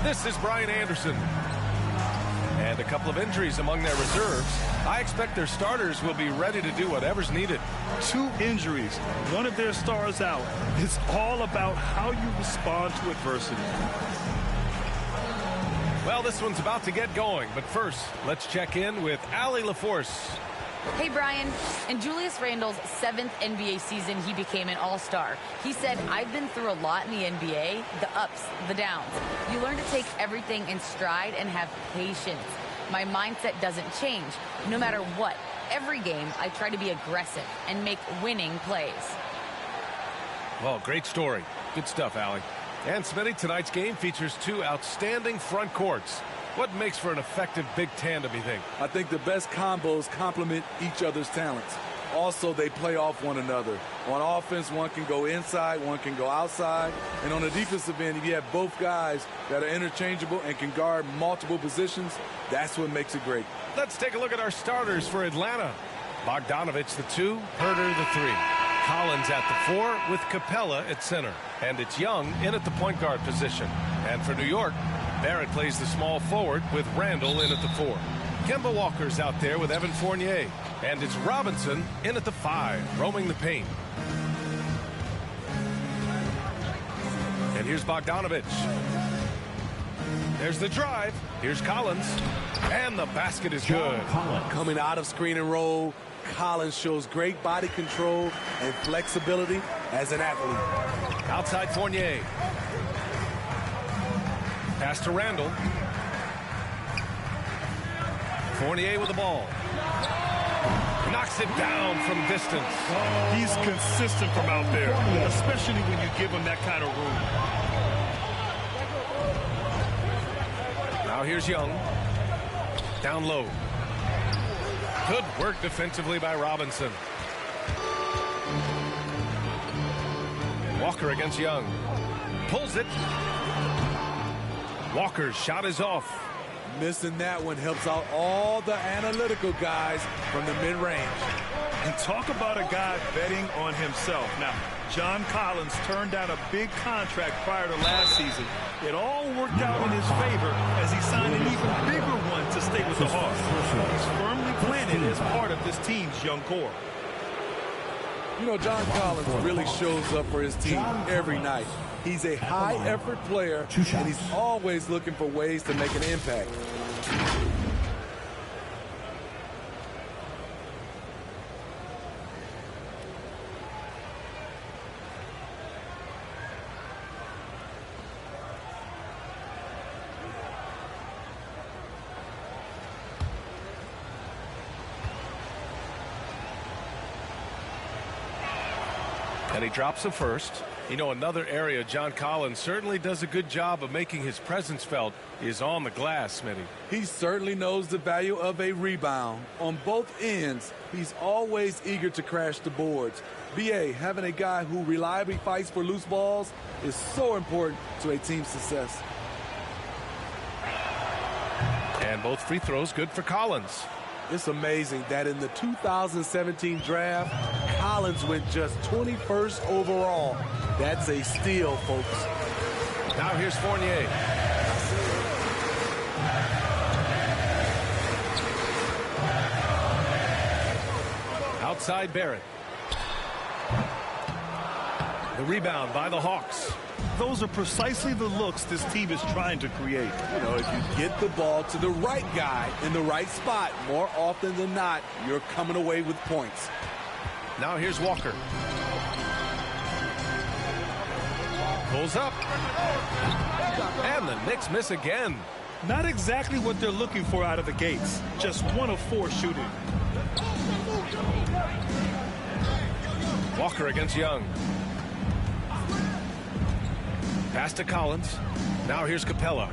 This is Brian Anderson. And a couple of injuries among their reserves. I expect their starters will be ready to do whatever's needed. 2 injuries, one of their stars out. It's all about how you respond to adversity. Well, this one's about to get going, but first, let's check in with Allie LaForce. Hey, Brian. In Julius Randle's 7th NBA season, he became an all-star. He said, I've been through a lot in the NBA, the ups, the downs. You learn to take everything in stride and have patience. My mindset doesn't change. No matter what, every game, I try to be aggressive and make winning plays. Well, great story. Good stuff, Allie. And Smitty, tonight's game features 2 outstanding front courts. What makes for an effective big tandem, you think? I think the best combos complement each other's talents. Also, they play off one another. On offense, one can go inside, one can go outside. And on the defensive end, if you have both guys that are interchangeable and can guard multiple positions, that's what makes it great. Let's take a look at our starters for Atlanta. Bogdanovich, the 2, Herter, the 3. Collins at the 4 with Capella at center. And it's Young in at the point guard position. And for New York, Barrett plays the small forward with Randle in at the 4. Kemba Walker's out there with Evan Fournier. And it's Robinson in at the 5, roaming the paint. And here's Bogdanovich. There's the drive. Here's Collins. And the basket is good. Coming out of screen and roll, Collins shows great body control and flexibility as an athlete. Outside Fournier. Pass to Randle. Fournier with the ball. Knocks it down from distance. He's consistent from out there, especially when you give him that kind of room. Now here's Young. Down low. Good work defensively by Robinson. Walker against Young. Pulls it. Walker's shot is off. Missing that one helps out all the analytical guys from the mid-range. And talk about a guy betting on himself. Now, John Collins turned down a big contract prior to last season. It all worked out in his favor as he signed an even bigger one to stay with the Hawks. He's firmly planted as part of this team's young core. You know, John Collins really shows up for his team every night. He's a high-effort player, and he's always looking for ways to make an impact. And he drops the first. You know, another area John Collins certainly does a good job of making his presence felt is on the glass, Smitty. He certainly knows the value of a rebound. On both ends, he's always eager to crash the boards. BA, having a guy who reliably fights for loose balls is so important to a team's success. And both free throws good for Collins. It's amazing that in the 2017 draft, Collins went just 21st overall. That's a steal, folks. Now here's Fournier. Outside Barrett. The rebound by the Hawks. Those are precisely the looks this team is trying to create. You know, if you get the ball to the right guy in the right spot, more often than not, you're coming away with points. Now here's Walker. Pulls up. And the Knicks miss again. Not exactly what they're looking for out of the gates. Just 1 of 4 shooting. Walker against Young. Pass to Collins. Now here's Capella.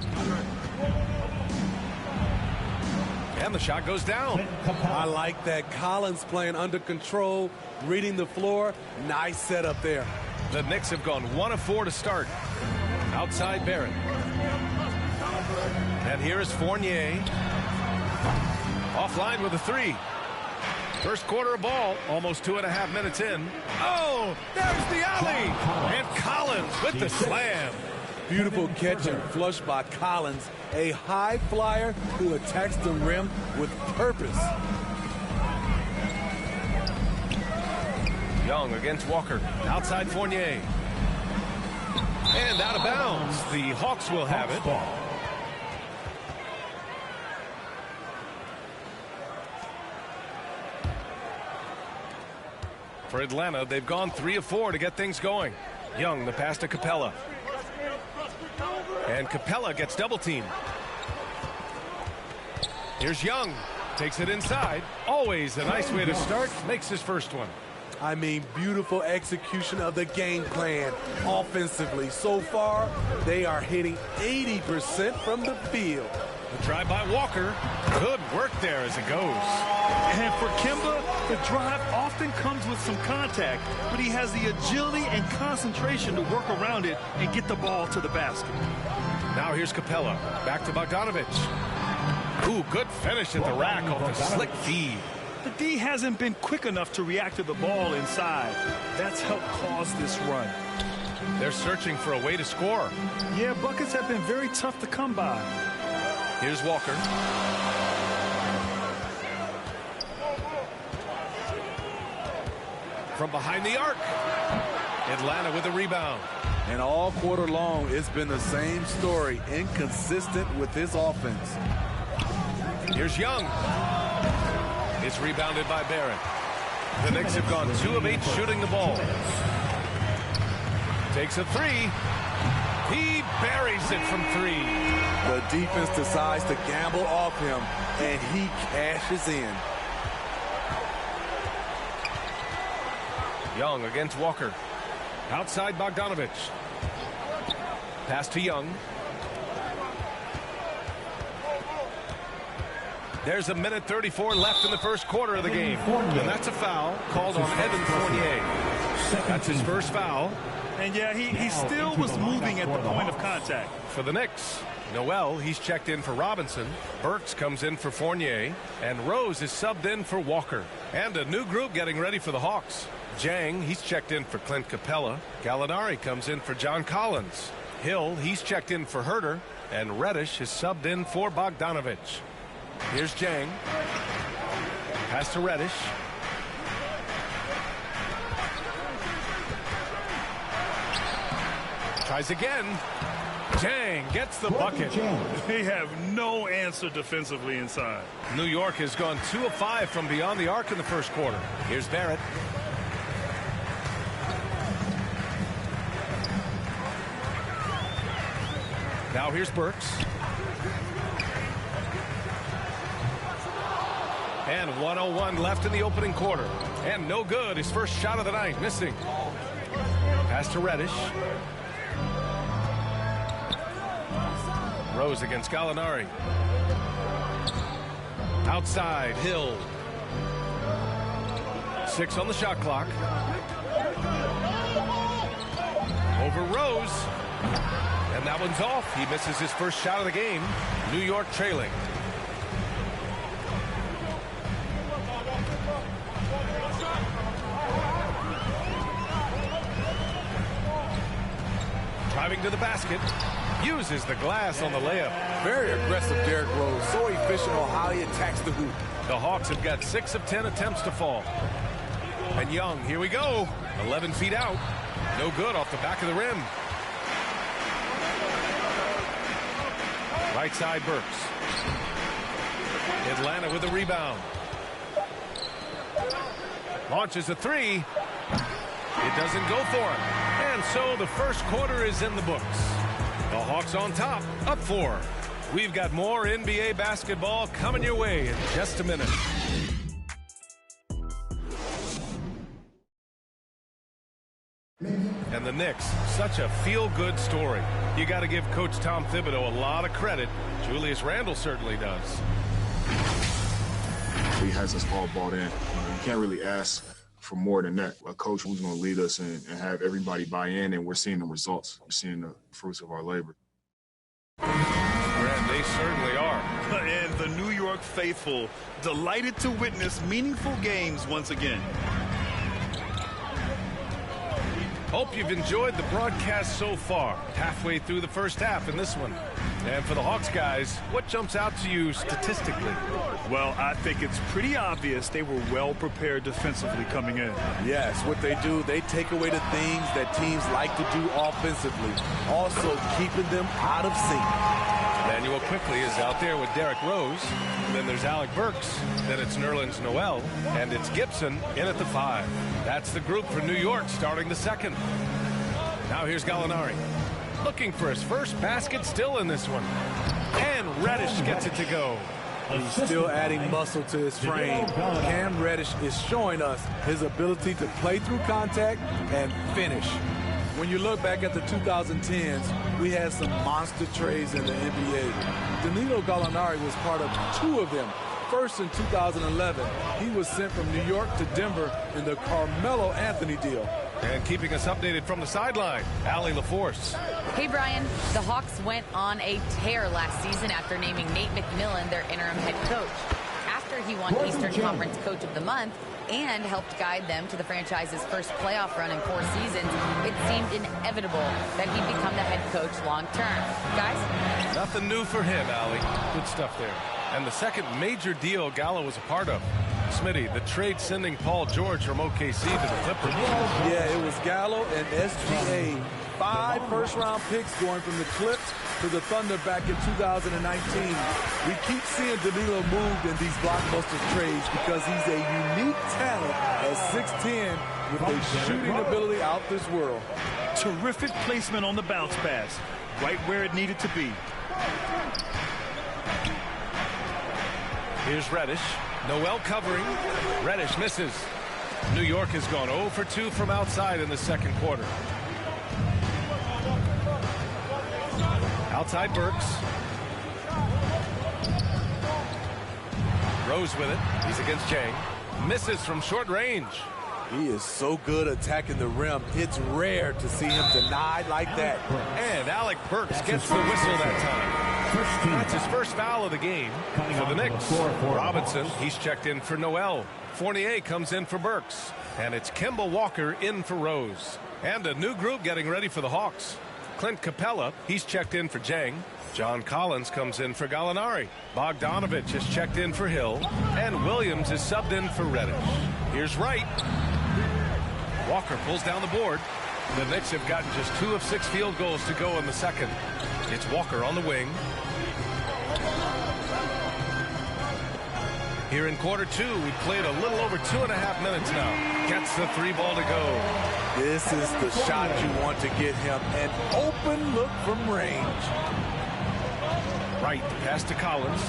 And the shot goes down. I like that. Collins playing under control, reading the floor. Nice setup there. The Knicks have gone 1 of 4 to start. Outside Barrett. And here is Fournier. Offline with a 3. First quarter of ball, almost 2.5 minutes in. Oh, there's the alley. And Collins with the slam. Beautiful catch and flush by Collins, a high flyer who attacks the rim with purpose. Young against Walker, outside Fournier. And out of bounds. The Hawks will have it. For Atlanta, they've gone 3 of 4 to get things going. Young, the pass to Capella. And Capella gets double teamed. Here's Young. Takes it inside. Always a nice way to start. Makes his first one. I mean, beautiful execution of the game plan offensively. So far, they are hitting 80% from the field. The drive by Walker. Good work there as it goes. And for Kemba, the drive often comes with some contact, but he has the agility and concentration to work around it and get the ball to the basket. Now here's Capella. Back to Bogdanovich. Ooh, good finish at the rack off the slick feed. The D hasn't been quick enough to react to the ball inside. That's helped cause this run. They're searching for a way to score. Yeah, buckets have been very tough to come by. Here's Walker. From behind the arc. Atlanta with a rebound. And all quarter long, it's been the same story, inconsistent with his offense. Here's Young. It's rebounded by Barrett. The Knicks have gone 2 of 8 shooting the ball. Takes a 3. He buries it from 3. The defense decides to gamble off him, and he cashes in. Young against Walker. Outside Bogdanovich. Pass to Young. There's 1:34 left in the first quarter of the game. And that's a foul called on Evan Fournier. That's his first foul. And yeah, he still was moving at the point of contact. For the Knicks, Noel, he's checked in for Robinson. Burks comes in for Fournier. And Rose is subbed in for Walker. And a new group getting ready for the Hawks. Jang, he's checked in for Clint Capella. Gallinari comes in for John Collins. Hill, he's checked in for Herter. And Reddish is subbed in for Bogdanovich. Here's Jang. Pass to Reddish. Tries again. Jang gets the bucket. They have no answer defensively inside. New York has gone 2 of 5 from beyond the arc in the first quarter. Here's Barrett. Now here's Burks. And 1:01 left in the opening quarter. And no good. His first shot of the night. Missing. Pass to Reddish. Rose against Gallinari. Outside. Hill. 6 on the shot clock. Over Rose. And that one's off. He misses his first shot of the game. New York trailing. Driving to the basket. Uses the glass on the layup. Very aggressive, Derrick Rose. So efficient on how he attacks the hoop. The Hawks have got 6 of 10 attempts to fall. And Young, here we go. 11 feet out. No good off the back of the rim. Right side Burks. Atlanta with a rebound. Launches a 3. It doesn't go for him. And so the first quarter is in the books. The Hawks on top, up 4. We've got more NBA basketball coming your way in just a minute. And the Knicks, such a feel-good story. You got to give Coach Tom Thibodeau a lot of credit. Julius Randle certainly does. He has us all bought in. You can't really ask for more than that. A coach who's going to lead us and have everybody buy in, and we're seeing the results. We're seeing the fruits of our labor. And they certainly are. And the New York faithful delighted to witness meaningful games once again. Hope you've enjoyed the broadcast so far. Halfway through the first half in this one. And for the Hawks guys, what jumps out to you statistically? Well, I think it's pretty obvious they were well prepared defensively coming in. Yes, what they do, they take away the things that teams like to do offensively. Also keeping them out of sync. Manuel quickly is out there with Derrick Rose. Then there's Alec Burks. Then it's Nerlens Noel. And it's Gibson in at the 5. That's the group for New York starting the second. Now here's Gallinari. Looking for his first basket still in this one. And Reddish gets it to go. He's still adding muscle to his frame. Cam Reddish is showing us his ability to play through contact and finish. When you look back at the 2010s, we had some monster trades in the NBA. Danilo Gallinari was part of 2 of them. First in 2011, he was sent from New York to Denver in the Carmelo Anthony deal. And keeping us updated from the sideline, Allie LaForce. Hey, Brian. The Hawks went on a tear last season after naming Nate McMillan their interim head coach. After he won Eastern Conference Coach of the Month and helped guide them to the franchise's first playoff run in 4 seasons, it seemed inevitable that he'd become the head coach long term. Guys? Nothing new for him, Allie. Good stuff there. And the second major deal Gallo was a part of. Smitty, the trade sending Paul George from OKC to the Clippers. Yeah, it was Gallo and SGA. 5 first-round picks going from the Clips to the Thunder back in 2019. We keep seeing Danilo moved in these blockbuster trades because he's a unique talent at 6'10", with a shooting ability out this world. Terrific placement on the bounce pass. Right where it needed to be. Here's Reddish. Noel covering. Reddish misses. New York has gone 0 for 2 from outside in the second quarter. Outside Burks. Rose with it. He's against Jang. Misses from short range. He is so good attacking the rim. It's rare to see him denied like that. And Alec Burks gets the whistle that time. That's his first foul of the game for the Knicks. Robinson, he's checked in for Noel. Fournier comes in for Burks. And it's Kemba Walker in for Rose. And a new group getting ready for the Hawks. Clint Capella, he's checked in for Jang. John Collins comes in for Gallinari. Bogdanovich is checked in for Hill. And Williams is subbed in for Reddish. Here's Wright. Walker pulls down the board. The Knicks have gotten just 2 of 6 field goals to go in the second. It's Walker on the wing. Here in quarter 2, we played a little over 2.5 minutes now. Gets the 3 ball to go. This is the shot you want to get him. An open look from range. Right, pass to Collins.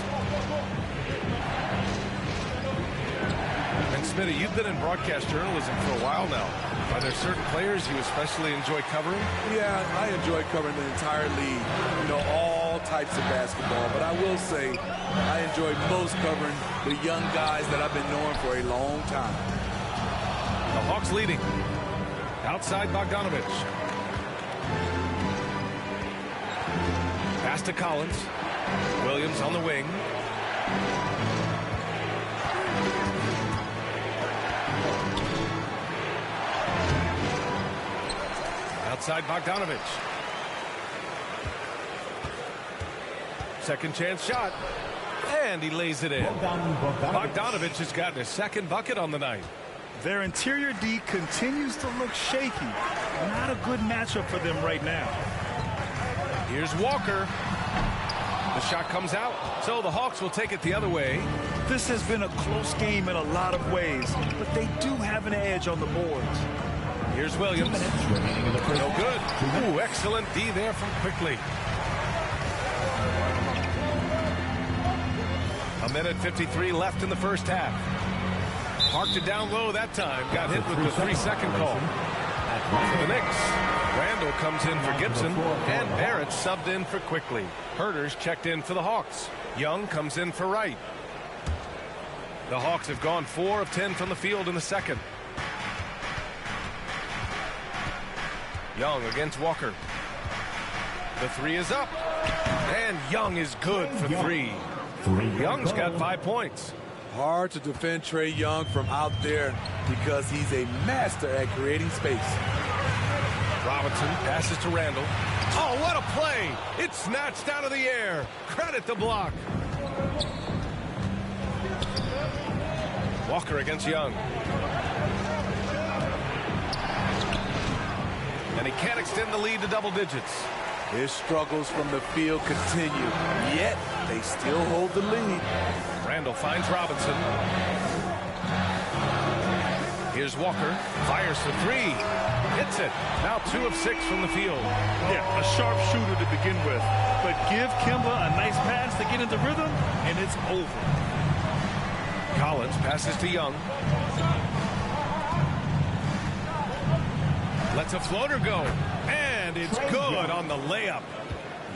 And Smitty, you've been in broadcast journalism for a while now. Are there certain players you especially enjoy covering? Yeah, I enjoy covering the entire league. You know, all types of basketball. But I will say, I enjoy most covering the young guys that I've been knowing for a long time. The Hawks leading. Outside Bogdanovich. Pass to Collins. Williams on the wing. Outside Bogdanovich. Second chance shot. And he lays it in. Bogdanovich has gotten his second bucket on the night. Their interior D continues to look shaky. Not a good matchup for them right now. Here's Walker. The shot comes out, so the Hawks will take it the other way. This has been a close game in a lot of ways, but they do have an edge on the boards. Here's Williams. No good. Ooh, excellent D there from Quickly. 1:53 left in the first half. Parked it down low that time. Got hit with the 3-second call. For the Knicks, Randall comes in for Gibson, and Barrett subbed in for Quickly. Herter's checked in for the Hawks. Young comes in for Wright. The Hawks have gone 4 of 10 from the field in the second. Young against Walker. The 3 is up. And Young is good for 3. Young's got 5 points. Hard to defend Trae Young from out there because he's a master at creating space. Robinson passes to Randall. Oh, what a play! It's snatched out of the air. Credit the block. Walker against Young. And he can't extend the lead to double digits. His struggles from the field continue, yet they still hold the lead. Randall finds Robinson. Here's Walker. Fires for three. Hits it. Now 2 of 6 from the field. Yeah, a sharp shooter to begin with. But give Kemba a nice pass to get into rhythm, and it's over. Collins passes to Young. Lets a floater go. And it's good on the layup.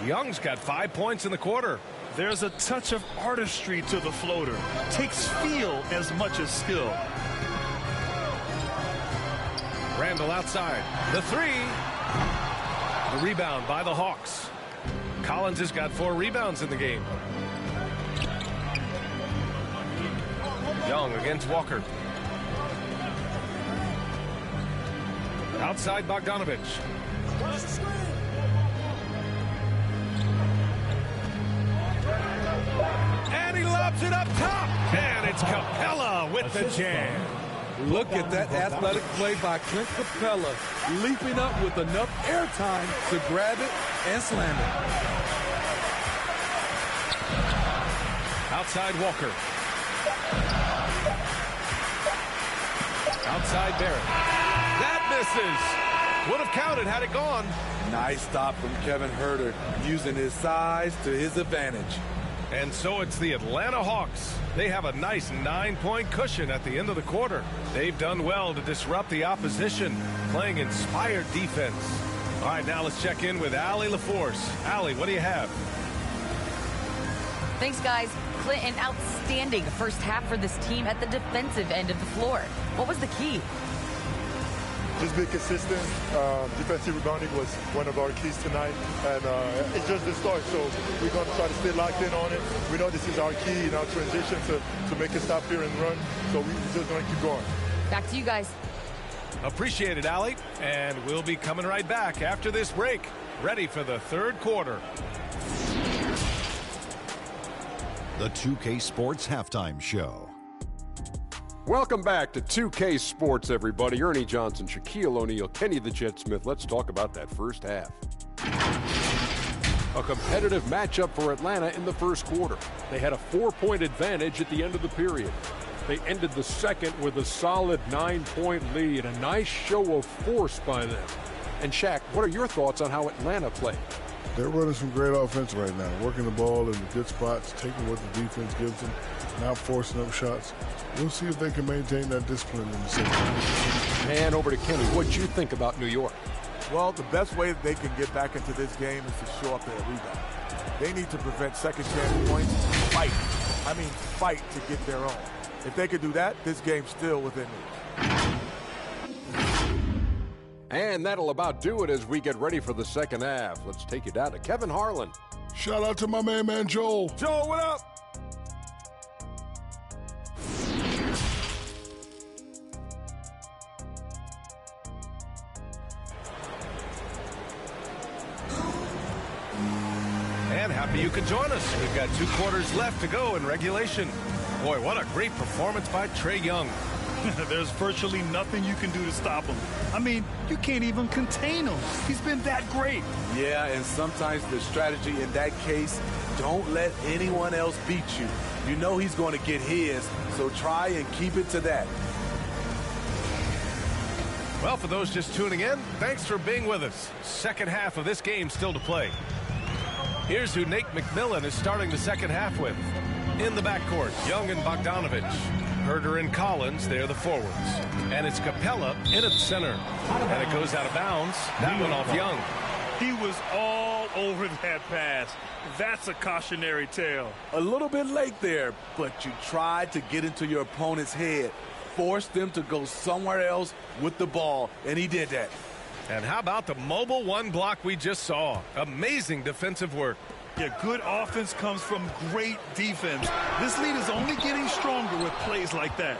Young's got 5 points in the quarter. There's a touch of artistry to the floater. Takes feel as much as skill. Randall outside. The 3. The rebound by the Hawks. Collins has got 4 rebounds in the game. Young against Walker. Outside Bogdanovich. And he lobs it up top. And it's Capella with the jam. Look at that athletic play by Clint Capella, leaping up with enough airtime to grab it and slam it. Outside Walker. Outside Barrett. That misses. Would have counted had it gone. Nice stop from Kevin Huerter, using his size to his advantage. And so it's the Atlanta Hawks. They have a nice 9-point cushion at the end of the quarter. They've done well to disrupt the opposition, playing inspired defense. All right, now let's check in with Allie LaForce. Allie, what do you have? Thanks, guys. Clint, an outstanding first half for this team at the defensive end of the floor. What was the key? Just be consistent. Defensive rebounding was one of our keys tonight, and it's just the start. So we're going to try to stay locked in on it. We know this is our key in our transition to make a stop here and run. So we're just going to keep going. Back to you guys. Appreciate it, Allie. And we'll be coming right back after this break, ready for the third quarter. The 2K Sports Halftime Show. Welcome back to 2K Sports, everybody. Ernie Johnson, Shaquille O'Neal, Kenny the Jet Smith. Let's talk about that first half. A competitive matchup for Atlanta in the first quarter. They had a 4-point advantage at the end of the period. They ended the second with a solid 9-point lead. A nice show of force by them. And Shaq, what are your thoughts on how Atlanta played? They're running some great offense right now, working the ball in the good spots, taking what the defense gives them, not forcing up shots. We'll see if they can maintain that discipline in the second half. And over to Kenny. What'd you think about New York? Well, the best way that they can get back into this game is to show up at a rebound. They need to prevent second chance points. Fight to get their own. If they could do that, this game's still within reach. And that'll about do it as we get ready for the second half. Let's take you down to Kevin Harlan. Shout out to my man Joel. Joel, what up? And happy you could join us. We've got 2 quarters left to go in regulation. Boy, what a great performance by Trae Young. There's virtually nothing you can do to stop him. I mean, you can't even contain him. He's been that great. Yeah, and sometimes the strategy in that case, don't let anyone else beat you. You know he's going to get his, so try and keep it to that. Well, for those just tuning in, thanks for being with us. Second half of this game still to play. Here's who Nate McMillan is starting the second half with. In the backcourt, Young and Bogdanovich. Huerter and Collins, they're the forwards. And it's Capella in at center. And it goes out of bounds. That one off Young. He was all over that pass. That's a cautionary tale. A little bit late there, but you tried to get into your opponent's head. Force them to go somewhere else with the ball, and he did that. And how about the mobile 1 block we just saw? Amazing defensive work. Yeah, good offense comes from great defense. This lead is only getting stronger with plays like that.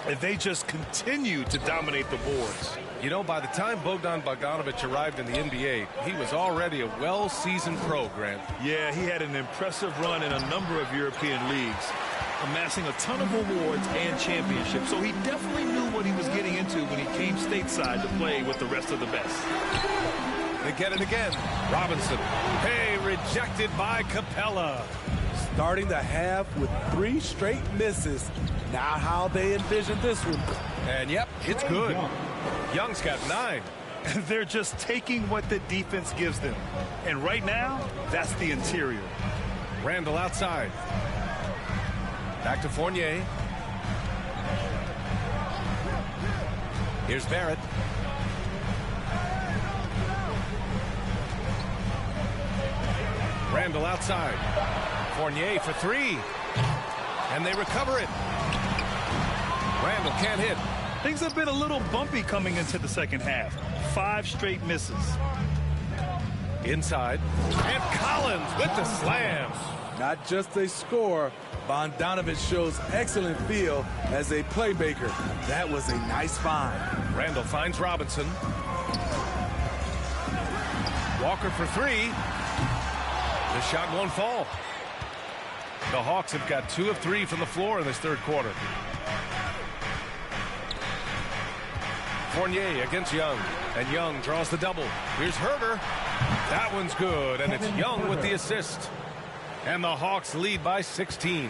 And they just continue to dominate the boards. You know, by the time Bogdan Bogdanovic arrived in the NBA, he was already a well-seasoned pro, Grant. Yeah, he had an impressive run in a number of European leagues, amassing a ton of awards and championships. So he definitely knew what he was getting into when he came stateside to play with the rest of the best. They get it again. Robinson. Hey, rejected by Capella. Starting the half with 3 straight misses. Now how they envision this one. And yep, it's good. Young's got 9. They're just taking what the defense gives them. And right now, that's the interior. Randall outside. Back to Fournier. Here's Barrett. Randall outside. Fournier for 3. And they recover it. Randall can't hit. Things have been a little bumpy coming into the second half. 5 straight misses. Inside. And Collins with the slam. Not just a score, Bogdanovic shows excellent feel as a playmaker. That was a nice find. Randall finds Robinson. Walker for 3. The shot won't fall. The Hawks have got 2 of 3 from the floor in this third quarter. Fournier against Young, and Young draws the double. Here's Herter. That one's good, and it's Young with the assist. And the Hawks lead by 16.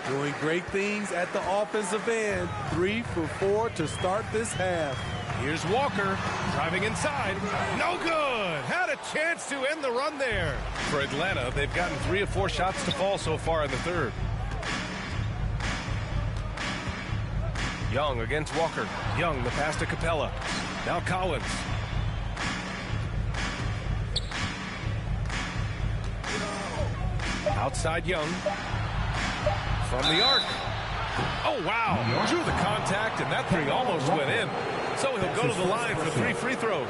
Doing great things at the offensive end. 3 for 4 to start this half. Here's Walker driving inside. No good. Had a chance to end the run there. For Atlanta, they've gotten 3 of 4 shots to fall so far in the third. Young against Walker. Young, the pass to Capella. Now Collins. Outside Young. From the arc. Oh, wow. Drew the contact, and that 3 almost went in. So he'll go to the line for 3 free throws.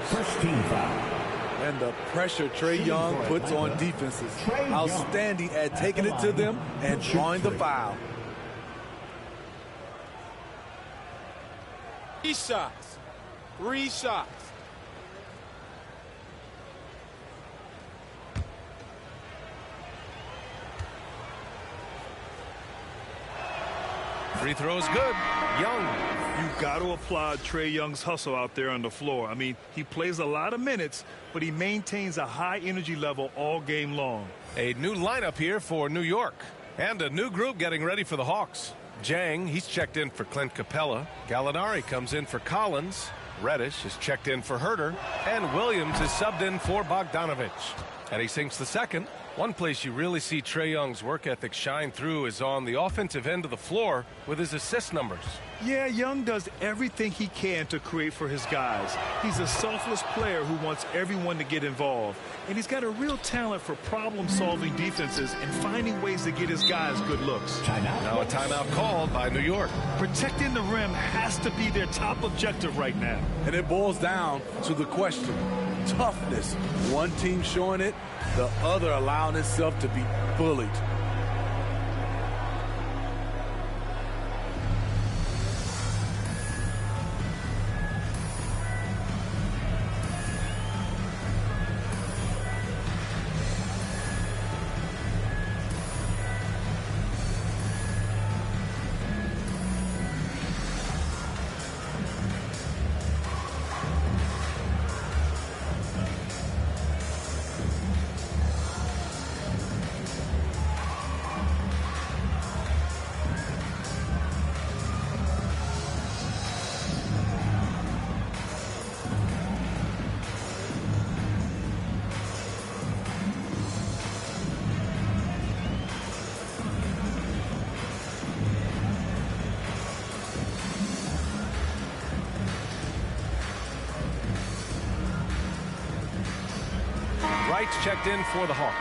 And the pressure Trae Young puts on defenses. Outstanding at taking it to them and drawing the foul. 3 shots. 3 shots. Free throw is good. Young. You've got to applaud Trae Young's hustle out there on the floor. I mean, he plays a lot of minutes, but he maintains a high energy level all game long. A new lineup here for New York. And a new group getting ready for the Hawks. Jang, he's checked in for Clint Capella. Gallinari comes in for Collins. Reddish is checked in for Herter. And Williams is subbed in for Bogdanovic. And he sinks the second. One place you really see Trae Young's work ethic shine through is on the offensive end of the floor with his assist numbers. Yeah, Young does everything he can to create for his guys. He's a selfless player who wants everyone to get involved. And he's got a real talent for problem-solving defenses and finding ways to get his guys good looks. Now a timeout called by New York. Protecting the rim has to be their top objective right now. And it boils down to the question. Toughness. One team showing it, the other allowing itself to be bullied. Wright's checked in for the Hawks.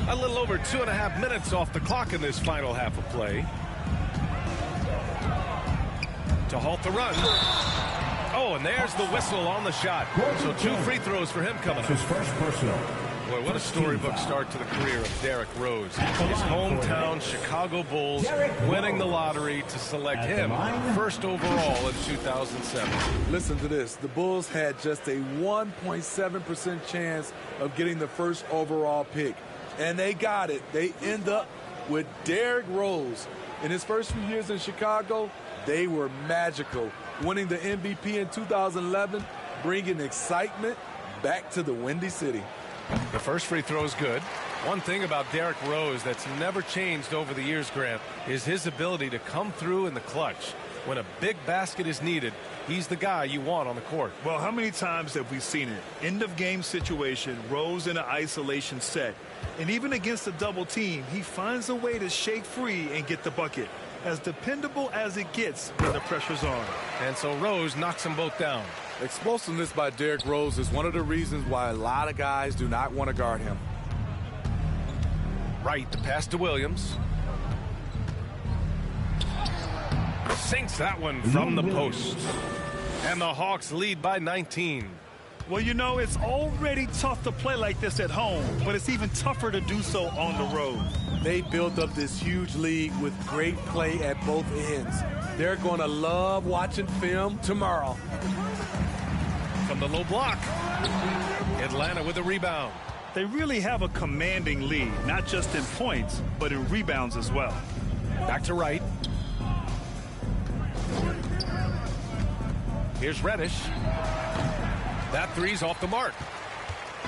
A little over 2.5 minutes off the clock in this final half of play. To halt the run. Oh, and there's the whistle on the shot. So 2 free throws for him coming up. His first personal. Boy, what a storybook start to the career of Derrick Rose. His hometown Chicago Bulls winning the lottery to select him first overall in 2007. Listen to this. The Bulls had just a 1.7% chance of getting the first overall pick, and they got it. They end up with Derrick Rose. In his first few years in Chicago, they were magical, winning the MVP in 2011, bringing excitement back to the Windy City. The first free throw is good. One thing about Derrick Rose that's never changed over the years, Grant, is his ability to come through in the clutch. When a big basket is needed, he's the guy you want on the court. Well, how many times have we seen it? End of game situation, Rose in an isolation set. And even against a double team, he finds a way to shake free and get the bucket. As dependable as it gets when the pressure's on. And so Rose knocks them both down. Explosiveness by Derrick Rose is one of the reasons why a lot of guys do not want to guard him. Right, the pass to Williams. Sinks that one from the post. And the Hawks lead by 19. Well, you know, it's already tough to play like this at home, but it's even tougher to do so on the road. They built up this huge lead with great play at both ends. They're going to love watching film tomorrow. From the low block, Atlanta with a rebound. They really have a commanding lead, not just in points, but in rebounds as well. Back to Wright. Here's Reddish. That three's off the mark.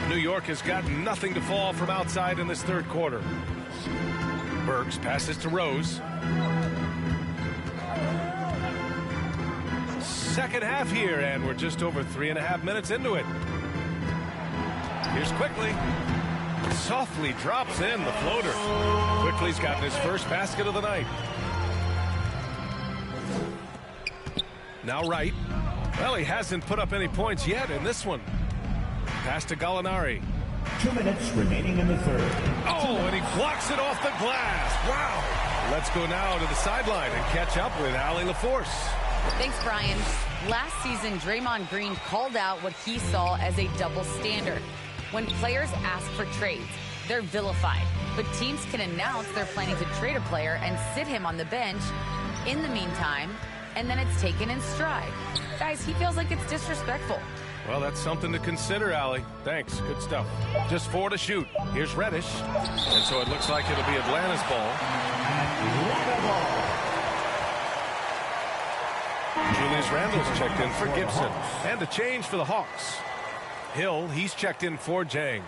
New York has got nothing to fall from outside in this third quarter. Burks passes to Rose. Second half here, and we're just over 3.5 minutes into it. Here's Quickly. Softly drops in the floater. Quickly's gotten his first basket of the night. Now Wright. Well, he hasn't put up any points yet in this one. Pass to Gallinari. 2 minutes remaining in the third. Oh, and he blocks it off the glass. Wow. Let's go now to the sideline and catch up with Allie LaForce. Thanks, Brian. Last season, Draymond Green called out what he saw as a double standard. When players ask for trades, they're vilified. But teams can announce they're planning to trade a player and sit him on the bench in the meantime, and then it's taken in stride. Guys, he feels like it's disrespectful. Well, that's something to consider, Allie. Thanks. Good stuff. Just 4 to shoot. Here's Reddish. And so it looks like it'll be Atlanta's ball. Julius Randle's checked in for Gibson. And a change for the Hawks. Hill, he's checked in for Jang.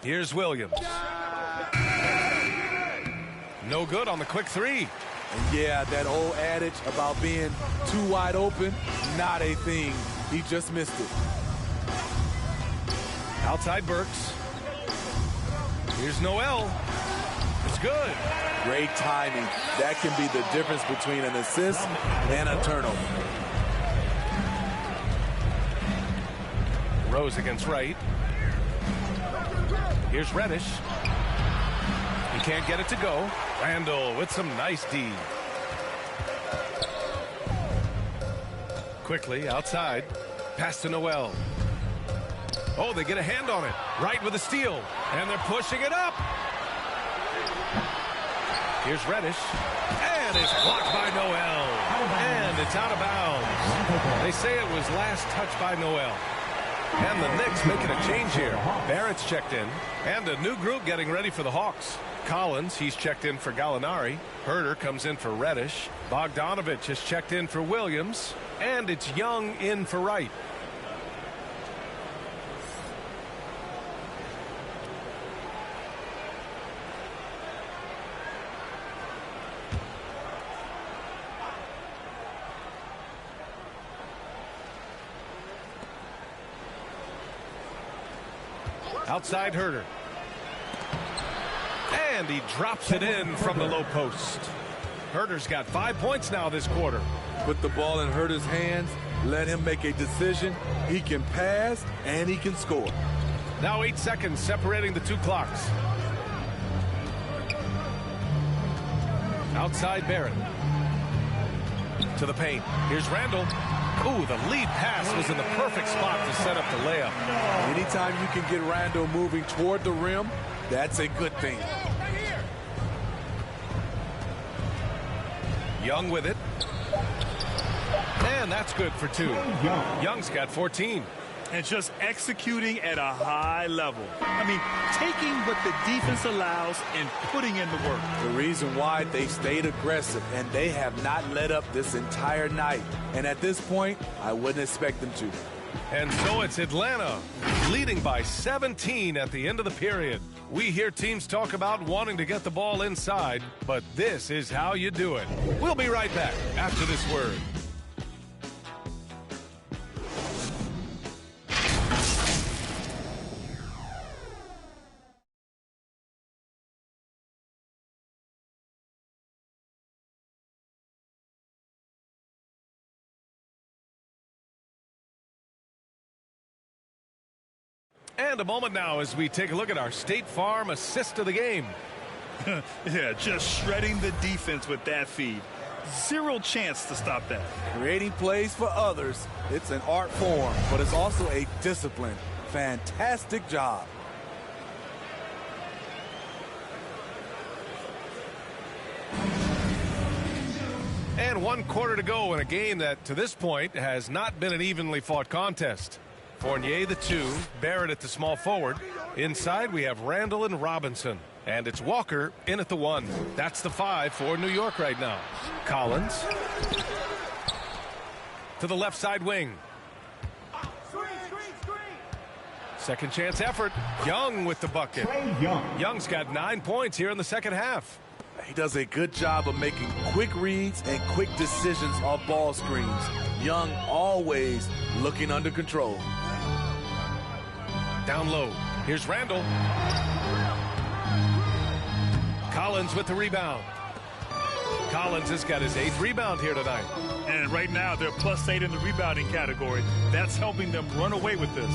Here's Williams. No good on the quick three. And yeah, that old adage about being too wide open, not a thing. He just missed it. Outside Burks. Here's Noel. It's good. Great timing. That can be the difference between an assist and a turnover. Rose against Wright. Here's Reddish. He can't get it to go. Randle with some nice D. Quickly outside. Pass to Noel. Oh, they get a hand on it. Wright with a steal. And they're pushing it up. Here's Reddish. And it's blocked by Noel. And it's out of bounds. They say it was last touched by Noel. And the Knicks making a change here. Barrett's checked in. And a new group getting ready for the Hawks. Collins, he's checked in for Gallinari. Herter comes in for Reddish. Bogdanovich has checked in for Williams. And it's Young in for Wright. Outside Herter. And he drops it in from the low post. Herter's got 5 points now this quarter. Put the ball in Herter's hands. Let him make a decision. He can pass and he can score. Now 8 seconds separating the two clocks. Outside Barrett. To the paint. Here's Randall. Ooh, the lead pass was in the perfect spot to set up the layup. Anytime you can get Randall moving toward the rim, that's a good thing. Young with it. And that's good for 2. Young's got 14. And just executing at a high level. I mean, taking what the defense allows and putting in the work. The reason why they stayed aggressive, and they have not let up this entire night. And at this point, I wouldn't expect them to. And so it's Atlanta leading by 17 at the end of the period. We hear teams talk about wanting to get the ball inside, but this is how you do it. We'll be right back after this word. And a moment now as we take a look at our State Farm assist of the game. Yeah, just shredding the defense with that feed. Zero chance to stop that. Creating plays for others, it's an art form, but it's also a discipline. Fantastic job. And 1 quarter to go in a game that, to this point, has not been an evenly fought contest. Fournier the 2, Barrett at the small forward. Inside we have Randall and Robinson. And it's Walker in at the 1. That's the 5 for New York right now. Collins to the left side wing. Second chance effort. Young with the bucket. Young's got 9 points here in the second half. He does a good job of making quick reads and quick decisions off ball screens. Young always looking under control. Down low. Here's Randall. Collins with the rebound. Collins has got his 8th rebound here tonight. And right now they're +8 in the rebounding category. That's helping them run away with this.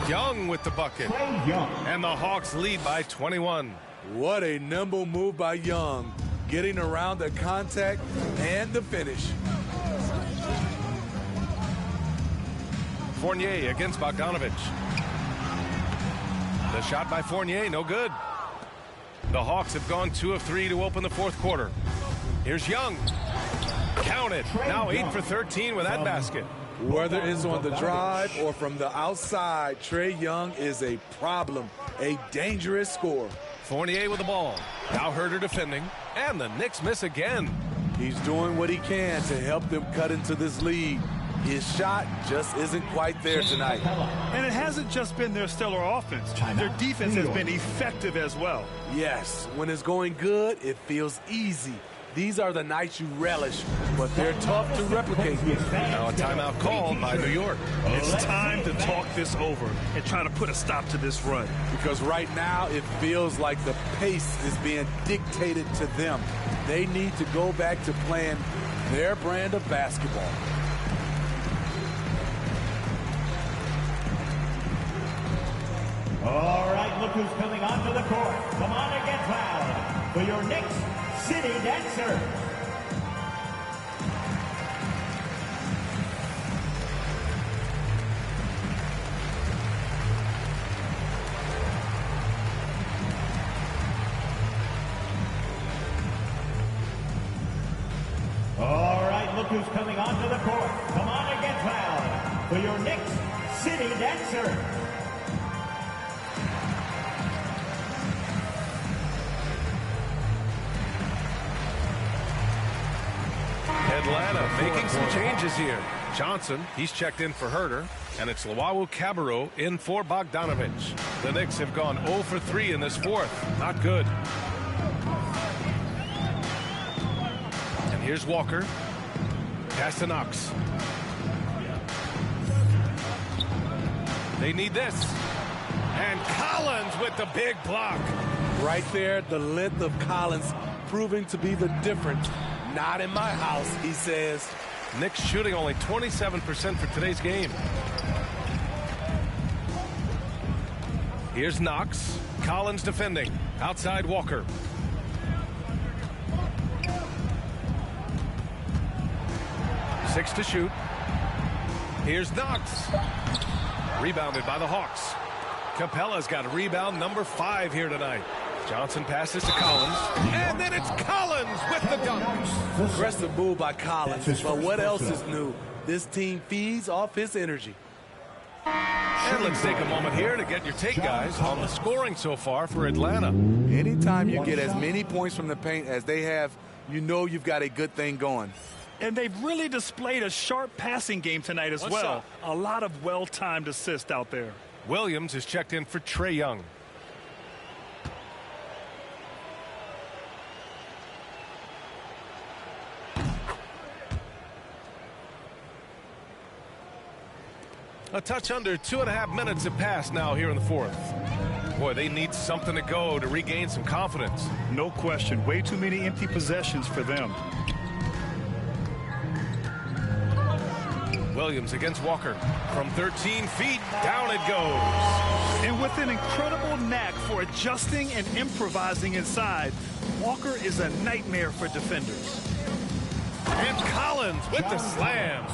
Young with the bucket. And the Hawks lead by 21. What a nimble move by Young, getting around the contact and the finish. Fournier against Bogdanovich. The shot by Fournier, no good. The Hawks have gone 2 of 3 to open the 4th quarter. Here's Young. Counted. Now 8 for 13 with that basket. Whether it's on the drive or from the outside, Trae Young is a problem, a dangerous scorer. Fournier with the ball. Now Herter defending. And the Knicks miss again. He's doing what he can to help them cut into this lead. His shot just isn't quite there tonight. And it hasn't just been their stellar offense. Their defense has been effective as well. Yes, when it's going good, it feels easy. These are the nights you relish, but they're tough to replicate. Now a timeout called by New York. It's time to talk this over and try to put a stop to this run. Because right now it feels like the pace is being dictated to them. They need to go back to playing their brand of basketball. All right, look who's coming onto the court. Come on and get loud for your Knicks City Dancer. All right, look who's coming onto the court. Come on and get loud for your Knicks City Dancer. Atlanta making some changes here. Johnson, he's checked in for Herter, and it's Luau Cabarrot in for Bogdanovich. The Knicks have gone 0 for 3 in this 4th. Not good. And here's Walker. Pass to Knox. They need this. And Collins with the big block. Right there, the length of Collins proving to be the difference. Not in my house, he says. Knicks shooting only 27% for today's game. Here's Knox. Collins defending. Outside Walker. 6 to shoot. Here's Knox. Rebounded by the Hawks. Capella's got rebound number 5 here tonight. Johnson passes to Collins. And then it's Collins with the dunk. Aggressive move by Collins. But what else is new? This team feeds off his energy. And let's take a moment here to get your take, guys, on the scoring so far for Atlanta. Anytime you get as many points from the paint as they have, you know you've got a good thing going. And they've really displayed a sharp passing game tonight as well. A lot of well-timed assists out there. Williams is checked in for Trae Young. A touch under 2.5 minutes have passed now here in the 4th. Boy, they need something to go to regain some confidence. No question. Way too many empty possessions for them. Williams against Walker. From 13 feet, down it goes. And with an incredible knack for adjusting and improvising inside, Walker is a nightmare for defenders. And Collins with the slam.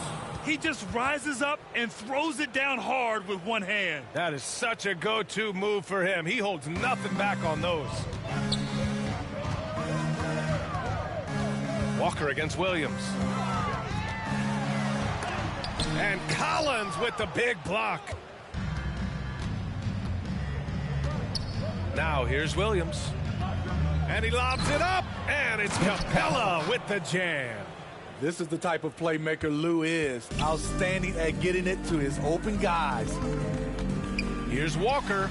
He just rises up and throws it down hard with one hand. That is such a go-to move for him. He holds nothing back on those. Walker against Williams. And Collins with the big block. Now here's Williams. And he lobs it up. And it's Capella with the jam. This is the type of playmaker Lou is. Outstanding at getting it to his open guys. Here's Walker.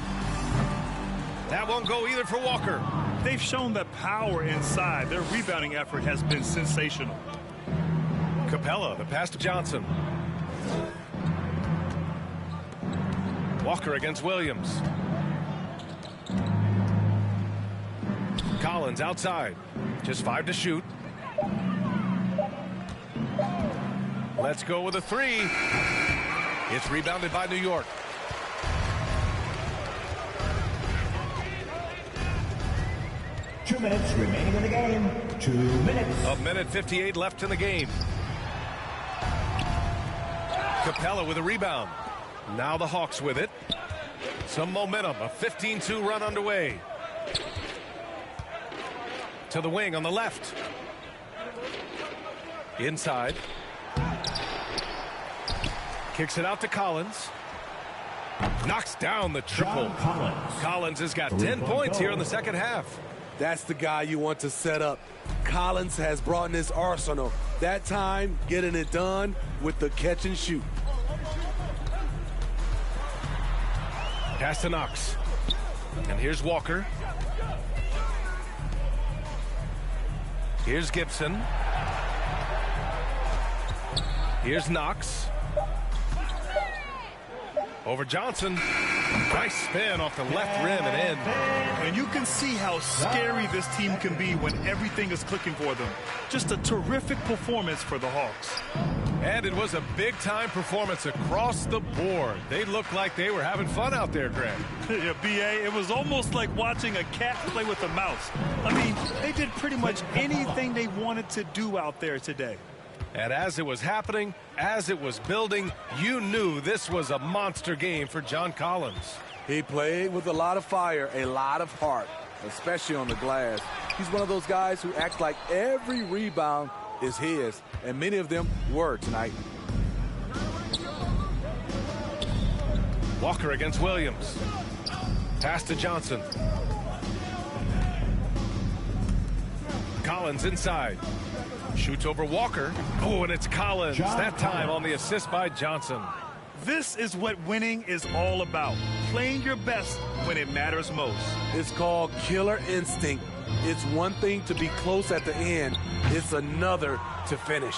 That won't go either for Walker. They've shown the power inside. Their rebounding effort has been sensational. Capella, the pass to Johnson. Walker against Williams. Collins outside. Just 5 to shoot. Let's go with a 3. It's rebounded by New York. Two minutes remaining in the game. 2 minutes. 1:58 left in the game. Capella with a rebound. Now the Hawks with it. Some momentum. A 15-2 run underway. To the wing on the left. Inside. Kicks it out to Collins. Knocks down the triple. Collins has got 10 points here in the second half. That's the guy you want to set up. Collins has brought in his arsenal. That time, getting it done with the catch and shoot. Pass to Knox. And here's Walker. Here's Gibson. Here's Knox. Over Johnson. Nice spin off the left rim and in. And you can see how scary this team can be when everything is clicking for them. Just a terrific performance for the Hawks. And it was a big-time performance across the board. They looked like they were having fun out there, Greg. Yeah, B.A., it was almost like watching a cat play with a mouse. I mean, they did pretty much anything they wanted to do out there today. And as it was happening, as it was building, you knew this was a monster game for John Collins. He played with a lot of fire, a lot of heart, especially on the glass. He's one of those guys who acts like every rebound is his, and many of them were tonight. Walker against Williams. Pass to Johnson. Collins inside. Shoots over Walker. Oh, and it's Collins. That time on the assist by Johnson. This is what winning is all about. Playing your best when it matters most. It's called killer instinct. It's one thing to be close at the end. It's another to finish.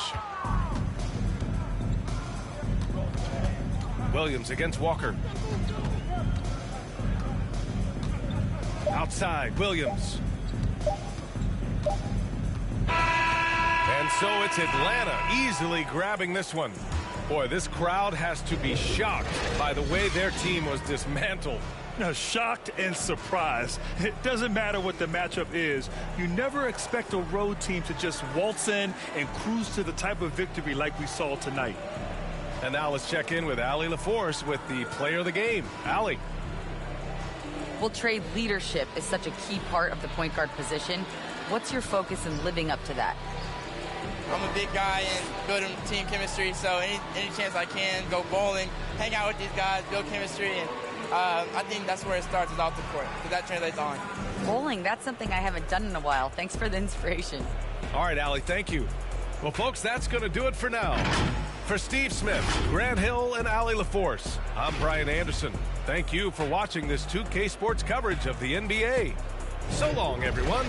Williams against Walker. Outside, Williams. And so it's Atlanta easily grabbing this one. Boy, this crowd has to be shocked by the way their team was dismantled. Shocked and surprised. It doesn't matter what the matchup is. You never expect a road team to just waltz in and cruise to the type of victory like we saw tonight. And now let's check in with Allie LaForce with the player of the game. Allie. Well, Trey, leadership is such a key part of the point guard position. What's your focus in living up to that? I'm a big guy and building team chemistry, so any chance I can, go bowling, hang out with these guys, build chemistry, and I think that's where it starts, is off the court, because that translates on. Bowling, that's something I haven't done in a while. Thanks for the inspiration. All right, Allie, thank you. Well, folks, that's going to do it for now. For Steve Smith, Grant Hill, and Allie LaForce, I'm Brian Anderson. Thank you for watching this 2K Sports coverage of the NBA. So long, everyone.